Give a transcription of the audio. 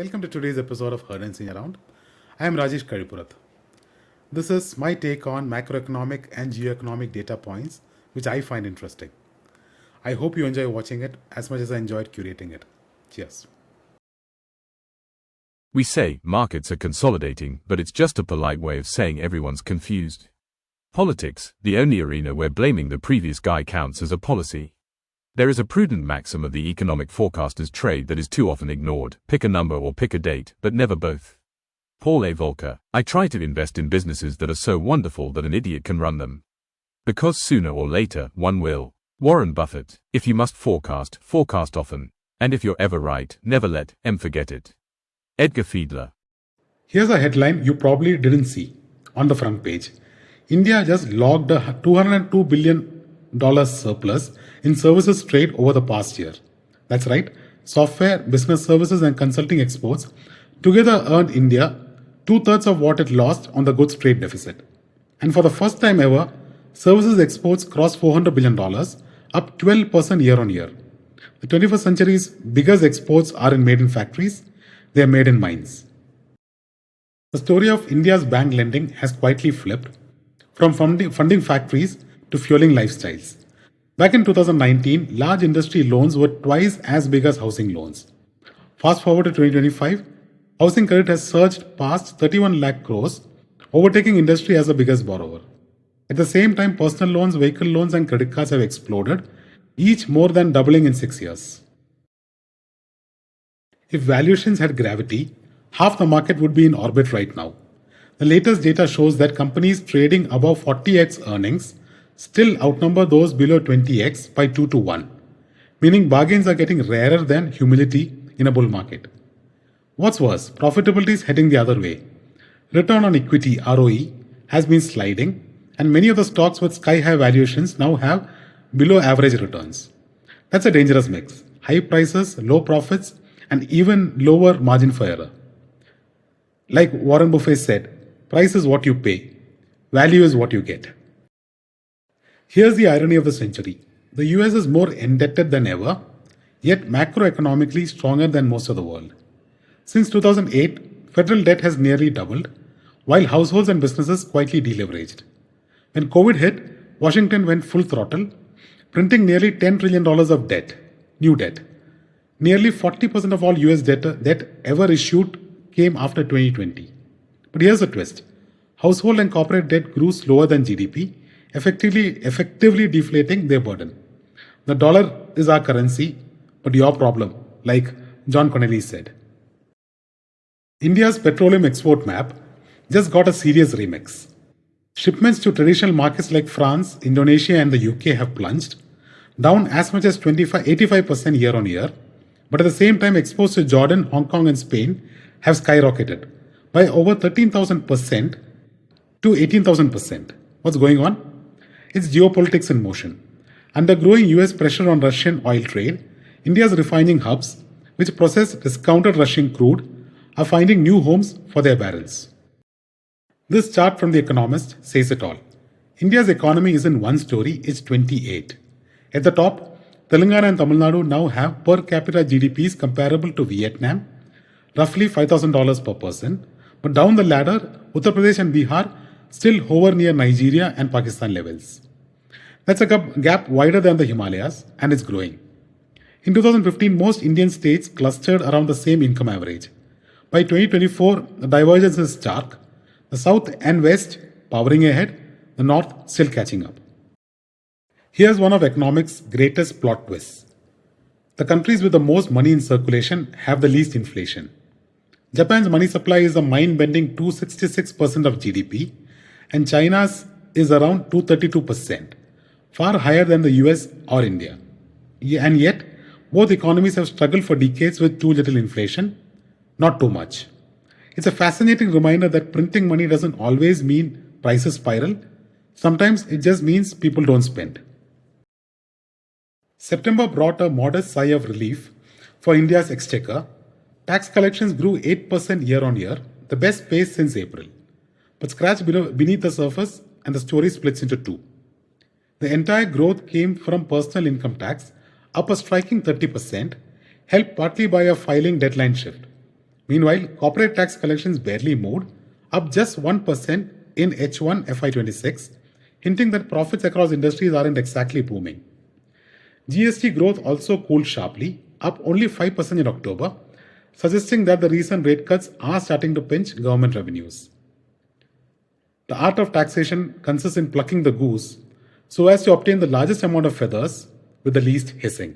Welcome to today's episode of Heard and Seen Around. I am Rajesh Karipurath. This is my take on macroeconomic and geoeconomic data points, which I find interesting. I hope you enjoy watching it as much as I enjoyed curating it. Cheers. We say markets are consolidating, but it's just a polite way of saying everyone's confused. Politics, the only arena where blaming the previous guy counts as a policy. There is a prudent maxim of the economic forecaster's trade that is too often ignored: pick a number or pick a date, but never both. Paul A. Volcker: I try to invest in businesses that are so wonderful that an idiot can run them. Because sooner or later, one will. Warren Buffett: if you must forecast, forecast often. And if you're ever right, never let them forget it. Edgar Fiedler. Here's a headline you probably didn't see on the front page. India just logged a $202 billion surplus in services trade over the past year. That's right, software, business services and consulting exports together earned India 2/3 of what it lost on the goods trade deficit. And for the first time ever, services exports crossed $400 billion, up 12% year on year. The 21st century's biggest exports aren't made in factories, they are made in mines. The story of India's bank lending has quietly flipped from funding factories to fueling lifestyles. Back in 2019, large industry loans were twice as big as housing loans. Fast forward to 2025, housing credit has surged past 31 lakh crores, overtaking industry as the biggest borrower. At the same time, personal loans, vehicle loans and credit cards have exploded, each more than doubling in 6 years. If valuations had gravity, half the market would be in orbit right now. The latest data shows that companies trading above 40x earnings still outnumber those below 20x by 2 to 1, meaning bargains are getting rarer than humility in a bull market. What's worse, profitability is heading the other way. Return on equity (ROE) has been sliding, and many of the stocks with sky-high valuations now have below average returns. That's a dangerous mix: high prices, low profits, and even lower margin for error. Like Warren Buffett said, price is what you pay, value is what you get. Here's the irony of the century. The US is more indebted than ever, yet macroeconomically stronger than most of the world. Since 2008, federal debt has nearly doubled, while households and businesses quietly deleveraged. When COVID hit, Washington went full throttle, printing nearly $10 trillion of debt, new debt. Nearly 40% of all US debt ever issued came after 2020. But here's the twist. Household and corporate debt grew slower than GDP, effectively deflating their burden. The dollar is our currency, but your problem, like John Connolly said. India's petroleum export map just got a serious remix. Shipments to traditional markets like France, Indonesia and the UK have plunged, down as much as 85% year on year, but at the same time exports to Jordan, Hong Kong and Spain have skyrocketed by over 13,000% to 18,000%. What's going on? It's geopolitics in motion. Under growing US pressure on Russian oil trade, India's refining hubs, which process discounted Russian crude, are finding new homes for their barrels. This chart from The Economist says it all. India's economy isn't one story, it's 28. At the top, Telangana and Tamil Nadu now have per capita GDPs comparable to Vietnam, roughly $5,000 per person, but down the ladder, Uttar Pradesh and Bihar still hover near Nigeria and Pakistan levels. That's a gap wider than the Himalayas, and it's growing. In 2015, most Indian states clustered around the same income average. By 2024, the divergence is stark. The south and west powering ahead, the north still catching up. Here's one of economics' greatest plot twists. The countries with the most money in circulation have the least inflation. Japan's money supply is a mind-bending 266% of GDP, and China's is around 232%, far higher than the US or India. And yet, both economies have struggled for decades with too little inflation, not too much. It's a fascinating reminder that printing money doesn't always mean prices spiral. Sometimes it just means people don't spend. September brought a modest sigh of relief for India's exchequer. Tax collections grew 8% year on year, the best pace since April. But scratch beneath the surface and the story splits into two. The entire growth came from personal income tax, up a striking 30%, helped partly by a filing deadline shift. Meanwhile, corporate tax collections barely moved, up just 1% in H1 FY26, hinting that profits across industries aren't exactly booming. GST growth also cooled sharply, up only 5% in October, suggesting that the recent rate cuts are starting to pinch government revenues. The art of taxation consists in plucking the goose so as to obtain the largest amount of feathers with the least hissing.